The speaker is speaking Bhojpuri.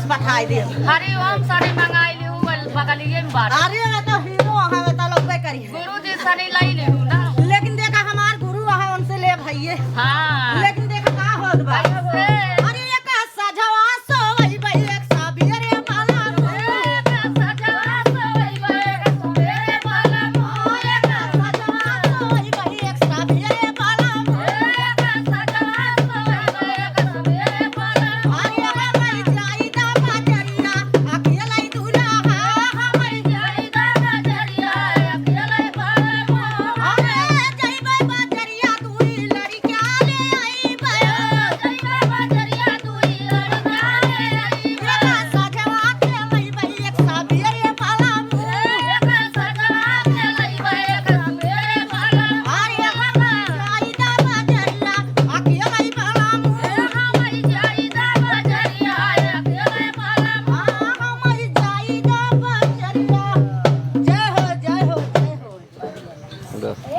बठाई दे हरि ओम साड़ी मंगाई ली हूँ बगलिए में बात अरे तो हीरो हवे तो लोग करी गुरु जी साड़ी लाई ली हूँ ना लेकिन देखा हमार गुरु है उनसे ले भैये हाँ लेकिन देखा का होत बा अरे एक सजवा सोई भाई एक साबिरे वाला एक सजवा सोई भाई एक साबिरे वाला एक सजवा सोई भाई एक साबिरे वाला एक सजवा सोई भाई एक साबिरे वाला अरे भाई जाईदा बाजरिया अकेला ही दूल्हा हमें जाईदा बाजरिया अकेला ही बाबा अरे जाईबा बाजरिया तू ही लड़किया ले आई भयो जाईबा बाजरिया तू ही लड़किया ले आई बेटा सजवा के लई भाई एक साबिरे वाला एक सजवा के लई भाई एक साबिरे वाला अरे हमें जाईदा बाजरिया अकेला ही वाला हमें जाईदा बाजरिया अकेला ही वाला हमें जाईदा बाजरिया जय हो जय हो जय हो